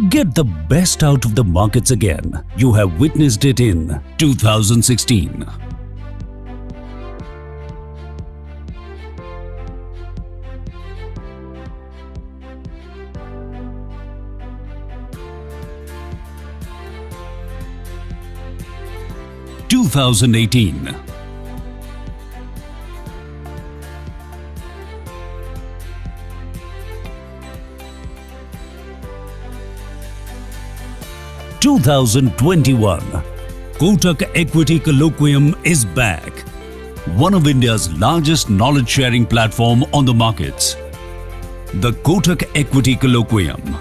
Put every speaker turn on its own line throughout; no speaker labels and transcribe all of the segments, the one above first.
Get the best out of the markets again. You have witnessed it in 2016. 2018. 2021. Kotak Equity Colloquium is back. One of India's largest knowledge-sharing platform on the markets. The Kotak Equity Colloquium.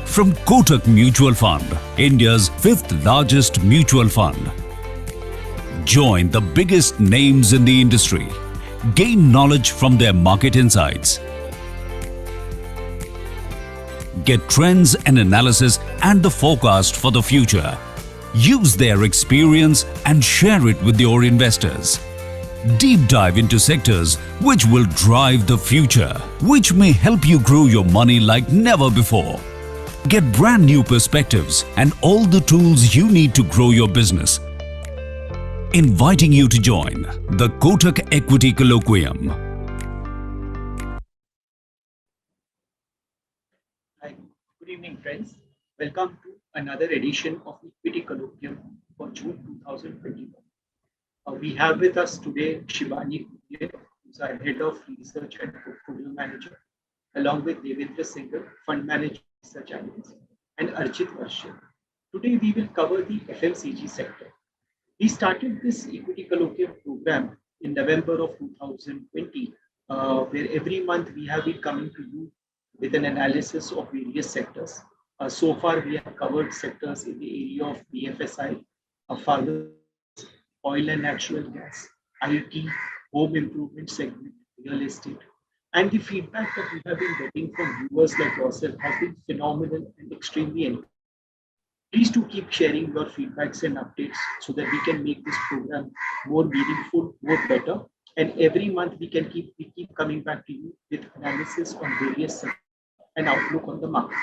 From Kotak Mutual Fund, India's fifth largest mutual fund. Join the biggest names in the industry. Gain knowledge from their market insights. Get trends and analysis and the forecast for the future. Use their experience and share it with your investors. Deep dive into sectors which will drive the future, which may help you grow your money like never before. Get brand new perspectives and all the tools you need to grow your business. Inviting you to join the Kotak Equity Colloquium.
Hi, good evening friends. Welcome to another edition of Equity Colloquium for June 2021. We have with us today Shivani Kuble, who's our Head of Research and Portfolio Manager, along with Devendra Singhal, Fund Manager Research Analyst, and Archit Varsha. Today we will cover the FMCG sector. We started this Equity Colloquium program in November of 2020, where every month we have been coming to you with an analysis of various sectors. So far, we have covered sectors in the area of BFSI, pharma, oil and natural gas, IT, home improvement segment, real estate. And the feedback that we have been getting from viewers like yourself has been phenomenal and extremely encouraging. Please do keep sharing your feedbacks and updates so that we can make this program more meaningful, more better. And every month we keep coming back to you with analysis on various sectors and outlook on the markets.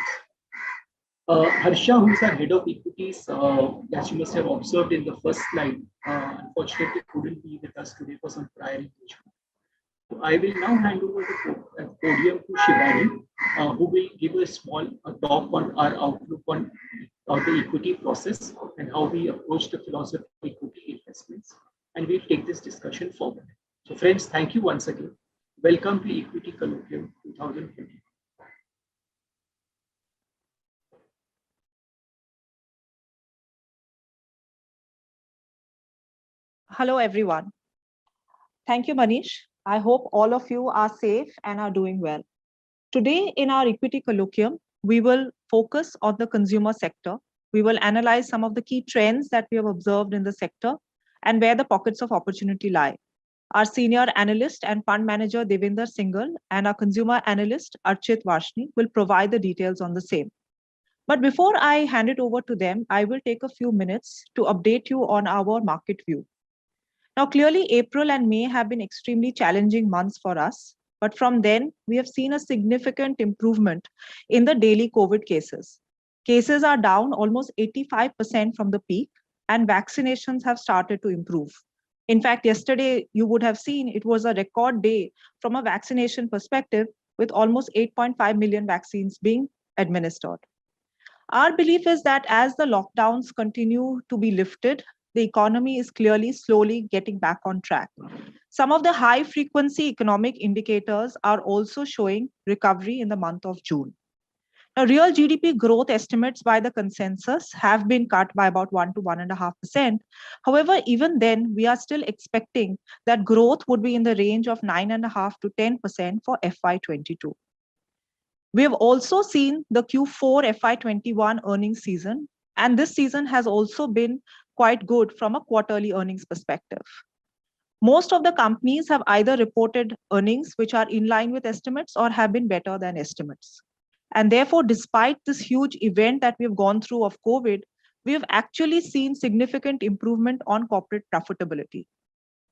Harsha, who's our head of equities, as you must have observed in the first slide, unfortunately couldn't be with us today for some prior engagement. So I will now hand over the podium to Shivani, who will give a small talk on our outlook on the equity process and how we approach the philosophy of equity investments. And we'll take this discussion forward. So friends, thank you once again. Welcome to Equity Colloquium 2020.
Hello, everyone. Thank you, Manish. I hope all of you are safe and are doing well. Today, in our Equity Colloquium, we will focus on the consumer sector. We will analyze some of the key trends that we have observed in the sector and where the pockets of opportunity lie. Our senior analyst and fund manager, Devendra Singhal, and our consumer analyst, Archit Varsha, will provide the details on the same. But before I hand it over to them, I will take a few minutes to update you on our market view. Now, clearly, April and May have been extremely challenging months for us. But from then, we have seen a significant improvement in the daily COVID cases. Cases are down almost 85% from the peak, and vaccinations have started to improve. In fact, yesterday, you would have seen it was a record day from a vaccination perspective, with almost 8.5 million vaccines being administered. Our belief is that as the lockdowns continue to be lifted, the economy is clearly slowly getting back on track. Some of the high frequency economic indicators are also showing recovery in the month of June. Now, real GDP growth estimates by the consensus have been cut by about 1 to 1.5%. However, even then, we are still expecting that growth would be in the range of 9.5% to 10% for FY22. We have also seen the Q4 FY21 earnings season, and this season has also been quite good from a quarterly earnings perspective. Most of the companies have either reported earnings which are in line with estimates or have been better than estimates. And therefore, despite this huge event that we've gone through of COVID, we have actually seen significant improvement on corporate profitability.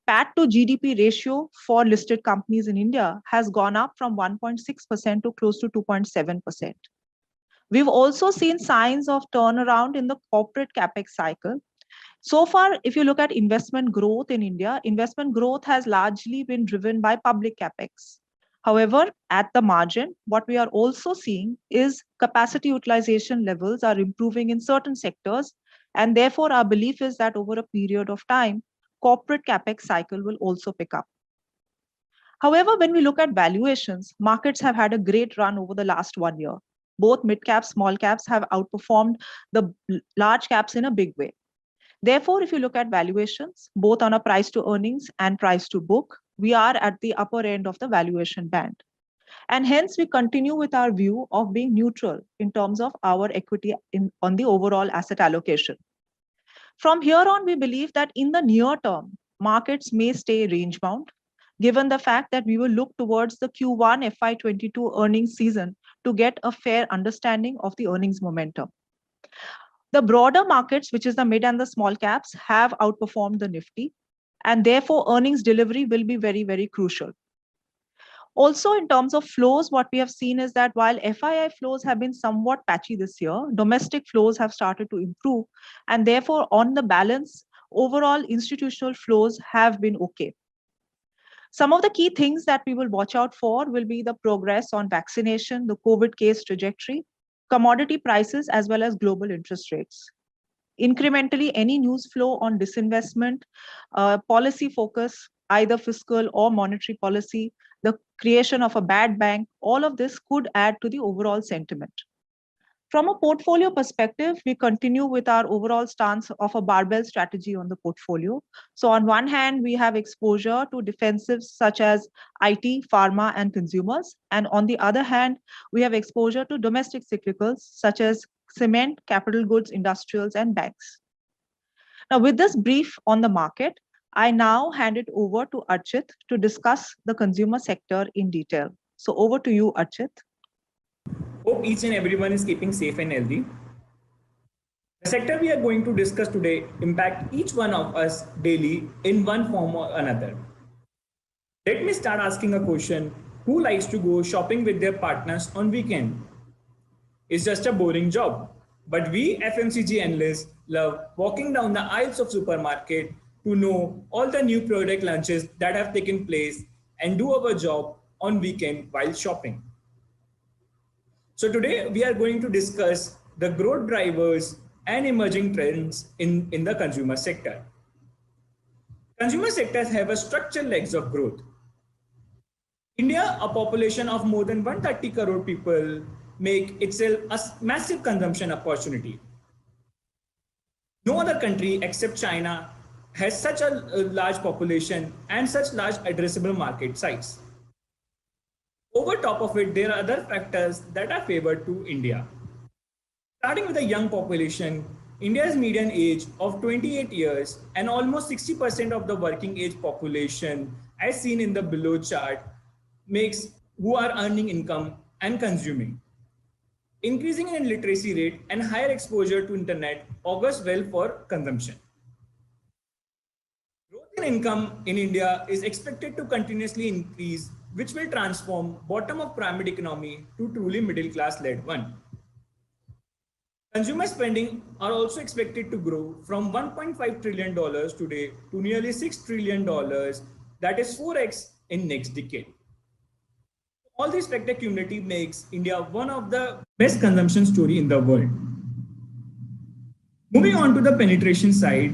PAT to GDP ratio for listed companies in India has gone up from 1.6% to close to 2.7%. We've also seen signs of turnaround in the corporate capex cycle. So far, if you look at investment growth in India, investment growth has largely been driven by public capex. However, at the margin, what we are also seeing is capacity utilization levels are improving in certain sectors. And therefore, our belief is that over a period of time, corporate capex cycle will also pick up. However, when we look at valuations, markets have had a great run over the last 1 year. Both mid caps, small caps have outperformed the large caps in a big way. Therefore, if you look at valuations, both on a price to earnings and price to book, we are at the upper end of the valuation band. And hence, we continue with our view of being neutral in terms of our equity on the overall asset allocation. From here on, we believe that in the near term, markets may stay range bound, given the fact that we will look towards the Q1 FY22 earnings season to get a fair understanding of the earnings momentum. The broader markets, which is the mid and the small caps, have outperformed the Nifty, and therefore earnings delivery will be very, very crucial. Also, in terms of flows, what we have seen is that while FII flows have been somewhat patchy this year, domestic flows have started to improve, and therefore, on the balance, overall institutional flows have been okay. Some of the key things that we will watch out for will be the progress on vaccination, the COVID case trajectory, commodity prices, as well as global interest rates. Incrementally, any news flow on disinvestment, policy focus, either fiscal or monetary policy, the creation of a bad bank, all of this could add to the overall sentiment. From a portfolio perspective, we continue with our overall stance of a barbell strategy on the portfolio. So on one hand, we have exposure to defensives such as IT, pharma, and consumers. And on the other hand, we have exposure to domestic cyclicals such as cement, capital goods, industrials, and banks. Now, with this brief on the market, I now hand it over to Archit to discuss the consumer sector in detail. So over to you, Archit.
Hope each and everyone is keeping safe and healthy. The sector we are going to discuss today impact each one of us daily in one form or another. Let me start asking a question. Who likes to go shopping with their partners on weekend? It's just a boring job. But we FMCG analysts love walking down the aisles of supermarket to know all the new product launches that have taken place and do our job on weekend while shopping. So today we are going to discuss the growth drivers and emerging trends in the consumer sector. Consumer sectors have a structural legs of growth. India, a population of more than 130 crore people, make itself a massive consumption opportunity. No other country except China has such a large population and such large addressable market size. Over top of it, there are other factors that are favored to India. Starting with a young population, India's median age of 28 years and almost 60% of the working age population, as seen in the below chart, makes who are earning income and consuming. Increasing in literacy rate and higher exposure to internet augurs well for consumption. Growth in income in India is expected to continuously increase, which will transform bottom of pyramid economy to truly middle class led one. Consumer spending are also expected to grow from $1.5 trillion today to nearly $6 trillion, that is 4x in next decade. All these factors cumulatively makes India one of the best consumption story in the world. Moving on to the penetration side,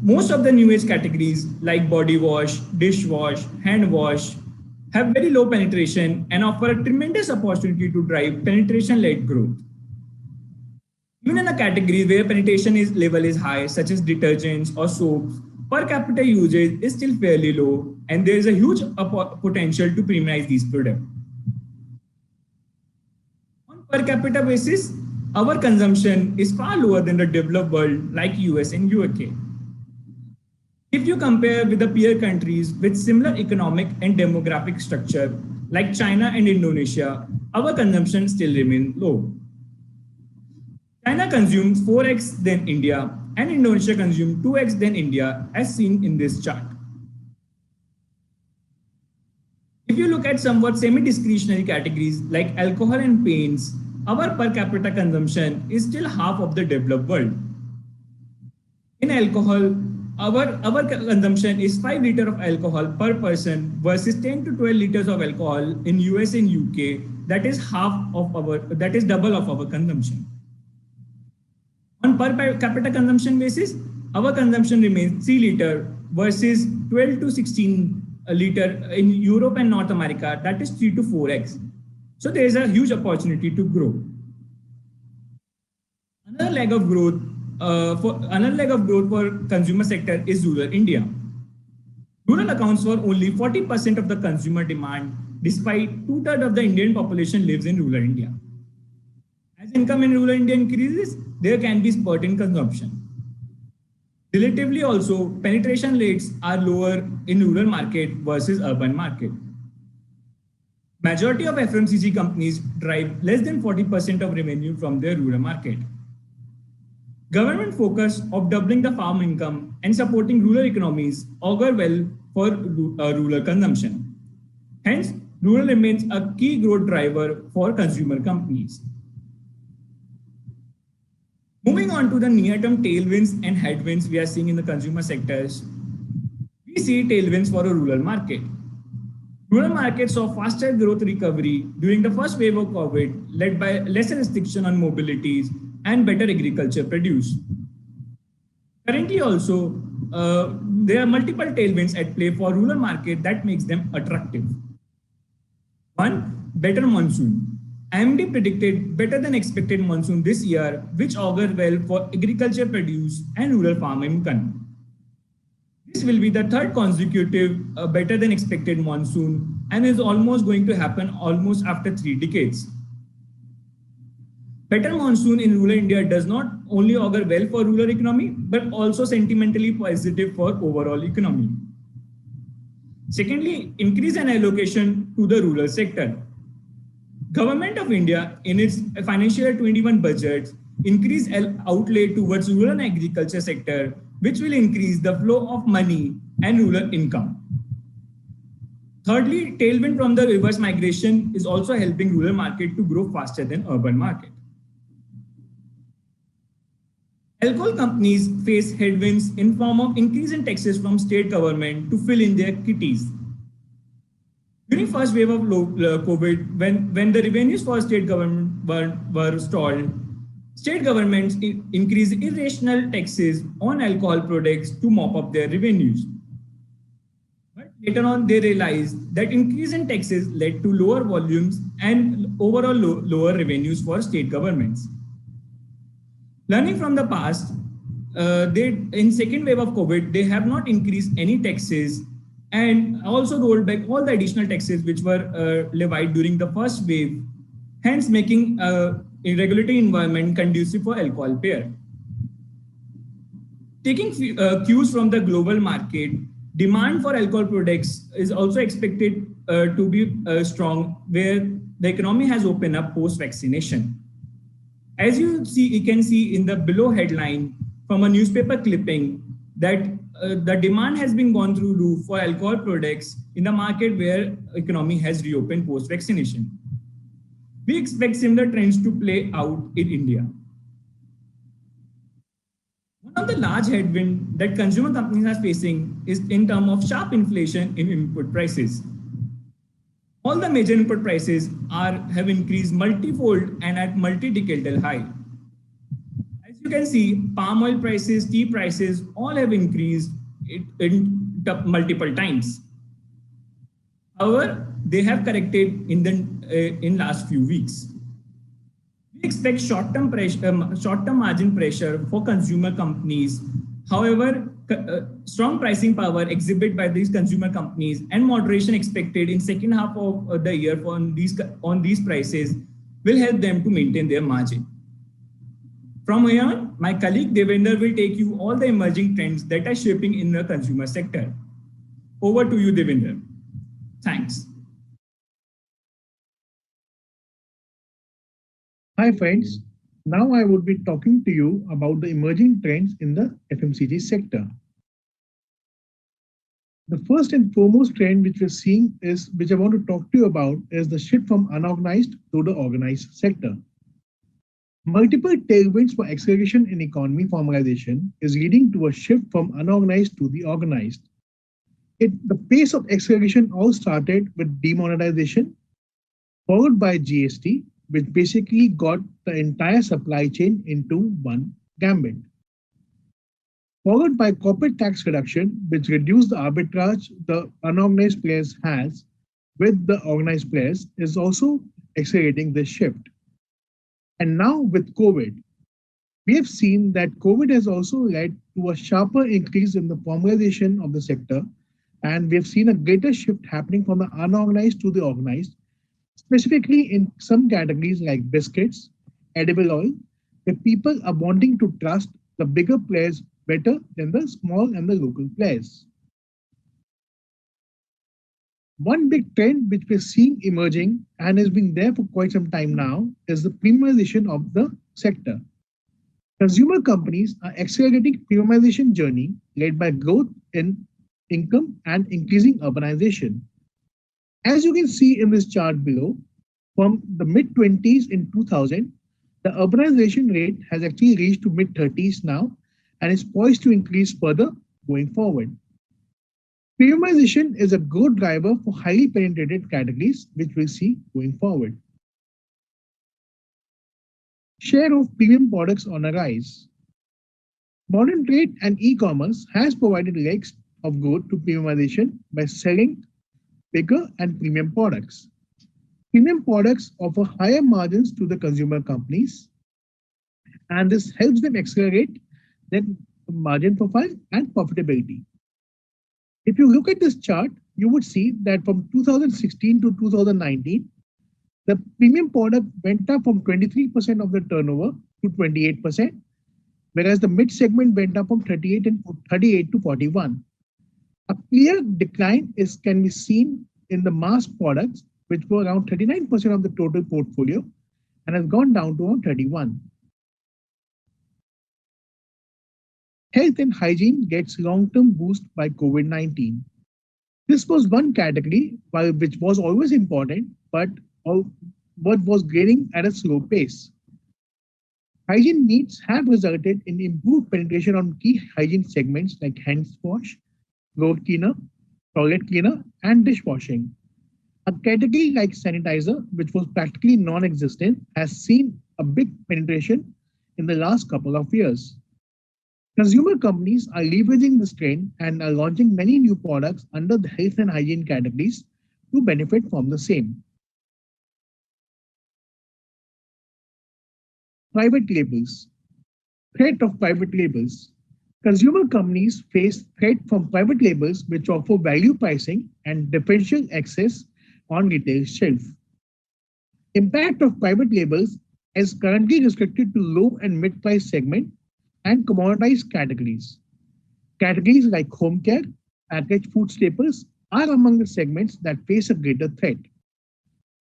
most of the new age categories like body wash, dishwash, hand wash have very low penetration and offer a tremendous opportunity to drive penetration-led growth. Even in a category where penetration level is high, such as detergents or soaps, per capita usage is still fairly low, and there is a huge potential to premiumize these products. On per capita basis, our consumption is far lower than the developed world like US and UK. If you compare with the peer countries with similar economic and demographic structure like China and Indonesia, our consumption still remains low. China consumes 4x than India and Indonesia consumes 2x than India, as seen in this chart. If you look at somewhat semi-discretionary categories like alcohol and paints, our per capita consumption is still half of the developed world. In alcohol, our consumption is 5 liters of alcohol per person versus 10 to 12 liters of alcohol in US and UK. That is double of our consumption. On per capita consumption basis, our consumption remains 3 liter versus 12 to 16 liter in Europe and North America. That is 3 to 4x. So there is a huge opportunity to grow. Another leg of growth for consumer sector is rural India. Rural accounts for only 40% of the consumer demand, despite 2/3 of the Indian population lives in rural India. As income in rural India increases, there can be spurt in consumption. Relatively also, penetration rates are lower in rural market versus urban market. Majority of FMCG companies drive less than 40% of revenue from their rural market. Government focus of doubling the farm income and supporting rural economies augur well for rural consumption. Hence, rural remains a key growth driver for consumer companies. Moving on to the near-term tailwinds and headwinds we are seeing in the consumer sectors, we see tailwinds for a rural market. Rural markets saw faster growth recovery during the first wave of COVID, led by lesser restriction on mobilities and better agriculture produce. Currently also, there are multiple tailwinds at play for rural market that makes them attractive. One, better monsoon. IMD predicted better than expected monsoon this year, which augurs well for agriculture produce and rural farm income. This will be the third consecutive better than expected monsoon and is almost going to happen almost after 3 decades. Better monsoon in rural India does not only augur well for rural economy, but also sentimentally positive for overall economy. Secondly, increase in allocation to the rural sector. Government of India in its financial year 21 budget increased outlay towards rural and agriculture sector, which will increase the flow of money and rural income. Thirdly, tailwind from the reverse migration is also helping rural market to grow faster than urban market. Alcohol companies face headwinds in form of increase in taxes from state government to fill in their kitties. During first wave of COVID, when the revenues for state government were stalled, state governments increased irrational taxes on alcohol products to mop up their revenues. But later on, they realized that increase in taxes led to lower volumes and overall lower revenues for state governments. Learning from the past, in second wave of COVID, they have not increased any taxes and also rolled back all the additional taxes which were levied during the first wave, hence making a regulatory environment conducive for alcohol payer. Taking cues from the global market, demand for alcohol products is also expected to be strong, where the economy has opened up post-vaccination. As you can see in the below headline from a newspaper clipping that the demand has been gone through roof for alcohol products in the market where economy has reopened post-vaccination. We expect similar trends to play out in India. One of the large headwinds that consumer companies are facing is in terms of sharp inflation in input prices. All the major input prices have increased multifold and at multi-decadal high. As you can see, palm oil prices, tea prices, all have increased in multiple times. However, they have corrected in last few weeks. We expect short-term margin pressure for consumer companies. However, strong pricing power exhibited by these consumer companies and moderation expected in second half of the year on these prices will help them to maintain their margin. From here on, my colleague Devender will take you all the emerging trends that are shaping in the consumer sector. Over to you, Devender. Thanks.
Hi friends, now I would be talking to you about the emerging trends in the FMCG sector. The first and foremost trend which we're seeing which I want to talk to you about is the shift from unorganized to the organized sector. Multiple tailwinds for acceleration in economy formalization is leading to a shift from unorganized to the organized. The pace of acceleration all started with demonetization, followed by GST, which basically got the entire supply chain into one gambit, followed by corporate tax reduction, which reduced the arbitrage the unorganized players has with the organized players, is also accelerating this shift. And now with COVID, we have seen that COVID has also led to a sharper increase in the formalization of the sector, and we have seen a greater shift happening from the unorganized to the organized, specifically in some categories like biscuits, edible oil, where people are wanting to trust the bigger players better than the small and the local players. One big trend which we're seeing emerging and has been there for quite some time now is the premiumization of the sector. Consumer companies are accelerating premiumization journey led by growth in income and increasing urbanization. As you can see in this chart below, from the mid-20s in 2000, the urbanization rate has actually reached to mid-30s now and is poised to increase further going forward. Premiumization is a growth driver for highly penetrated categories, which we'll see going forward. Share of premium products on a rise. Modern trade and e-commerce has provided legs of growth to premiumization by selling bigger and premium products. Premium products offer higher margins to the consumer companies, and this helps them accelerate their margin profile and profitability. If you look at this chart, you would see that from 2016 to 2019, the premium product went up from 23% of the turnover to 28%, whereas the mid segment went up from 38 to 41. A clear decline can be seen in the mass products, which were around 39% of the total portfolio and has gone down to around 31. Health and hygiene gets long-term boost by COVID-19. This was one category which was always important, but was gaining at a slow pace. Hygiene needs have resulted in improved penetration on key hygiene segments like hand wash, floor cleaner, toilet cleaner, and dishwashing. A category like sanitizer, which was practically non-existent, has seen a big penetration in the last couple of years. Consumer companies are leveraging this trend and are launching many new products under the health and hygiene categories to benefit from the same. Private labels. Threat of private labels. Consumer companies face threat from private labels which offer value pricing and differential access on retail shelf. Impact of private labels is currently restricted to low and mid-price segment and commoditized categories. Categories like home care, packaged food staples are among the segments that face a greater threat.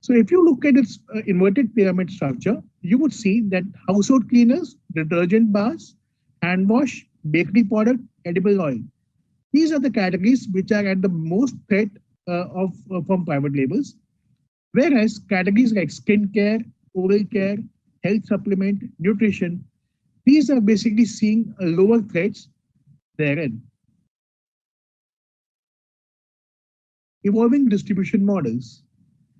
So if you look at its inverted pyramid structure, you would see that household cleaners, detergent bars, hand wash, bakery product, edible oil. These are the categories which are at the most threat from private labels, whereas categories like skincare, oral care, health supplement, nutrition, these are basically seeing lower threats therein. Evolving distribution models.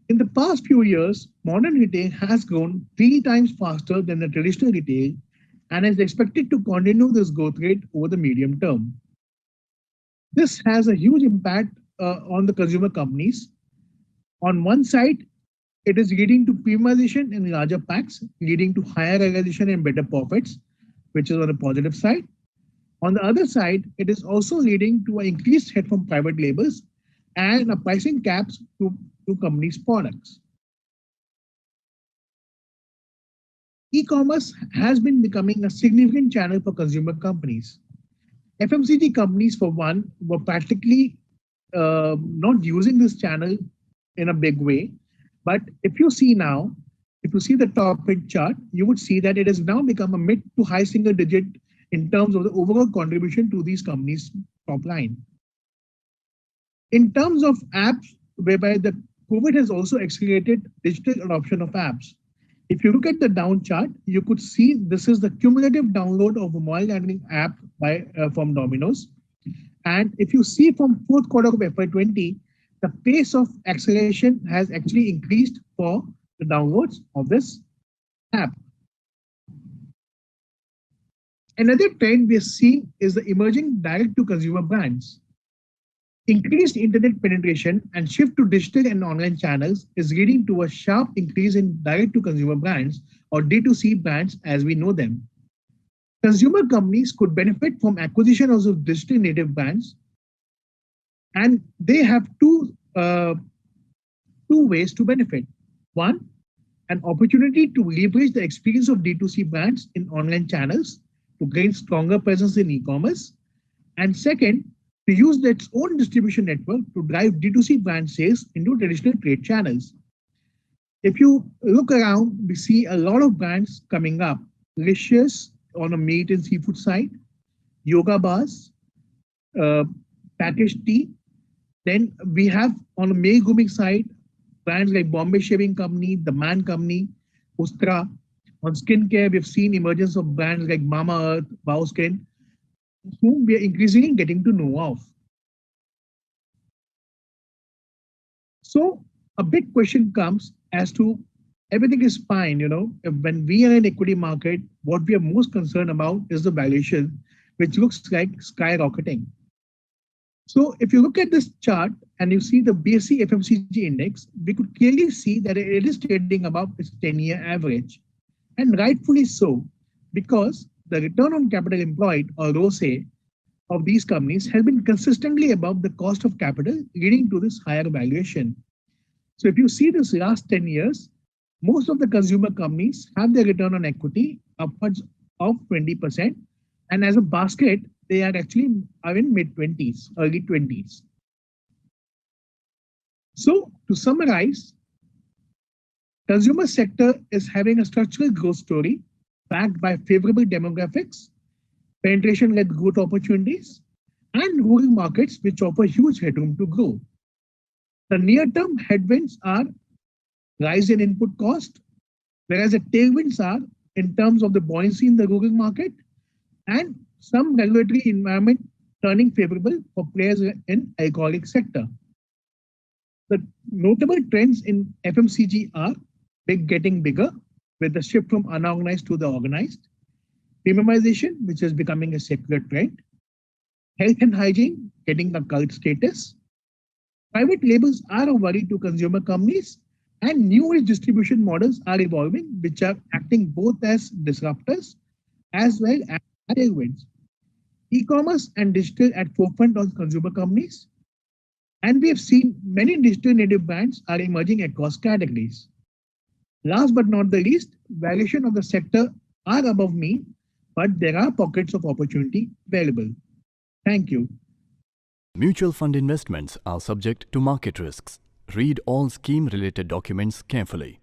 In the past few years, modern retail has grown 3 times faster than the traditional retail and is expected to continue this growth rate over the medium term. This has a huge impact on the consumer companies. On one side, it is leading to premiumization in larger packs, leading to higher realization and better profits, which is on the positive side. On the other side, it is also leading to an increased threat from private labels and a pricing caps to companies' products. E-commerce has been becoming a significant channel for consumer companies. FMCG companies, for one, were practically not using this channel in a big way. But if you see now, if you see the top mid chart, you would see that it has now become a mid to high single digit in terms of the overall contribution to these companies' top line. In terms of apps, whereby the COVID has also accelerated digital adoption of apps. If you look at the down chart, you could see this is the cumulative download of a mobile ordering app from Domino's. And if you see from fourth quarter of FY20, the pace of acceleration has actually increased for the downloads of this app. Another trend we are seeing is the emerging direct-to-consumer brands. Increased internet penetration and shift to digital and online channels is leading to a sharp increase in direct-to-consumer brands, or D2C brands as we know them. Consumer companies could benefit from acquisition of those digital native brands, and they have two ways to benefit. One, an opportunity to leverage the experience of D2C brands in online channels to gain stronger presence in e-commerce. And second, to use its own distribution network to drive D2C brand sales into traditional trade channels. If you look around, we see a lot of brands coming up. Licious on a meat and seafood side, Yoga Bars, Packaged Tea. Then we have on a male grooming side, brands like Bombay Shaving Company, The Man Company, Ustra. On skincare, we've seen emergence of brands like Mamaearth, Bioskin, whom we are increasingly getting to know of. So a big question comes as to everything is fine, when we are in equity market, what we are most concerned about is the valuation, which looks like skyrocketing. So if you look at this chart and you see the BSE FMCG index, we could clearly see that it is trading above its 10-year average. And rightfully so, because the return on capital employed, or ROCE, of these companies has been consistently above the cost of capital, leading to this higher valuation. So if you see this last 10 years, most of the consumer companies have their return on equity upwards of 20%. And as a basket, they are in mid-20s, early 20s. So to summarize, consumer sector is having a structural growth story backed by favorable demographics, penetration-led growth opportunities, and rural markets which offer huge headroom to grow. The near-term headwinds are rise in input cost, whereas the tailwinds are in terms of the buoyancy in the rural market and some regulatory environment turning favorable for players in alcoholic sector. The notable trends in FMCG are getting bigger with the shift from unorganized to the organized, premiumization, which is becoming a secular trend, health and hygiene getting a cult status, private labels are a worry to consumer companies, and new age distribution models are evolving, which are acting both as disruptors as well as tailwinds. E-commerce and digital at forefront of consumer companies. And we have seen many digital native brands are emerging across categories. Last but not the least, valuation of the sector are above mean, but there are pockets of opportunity available. Thank you.
Mutual fund investments are subject to market risks. Read all scheme-related documents carefully.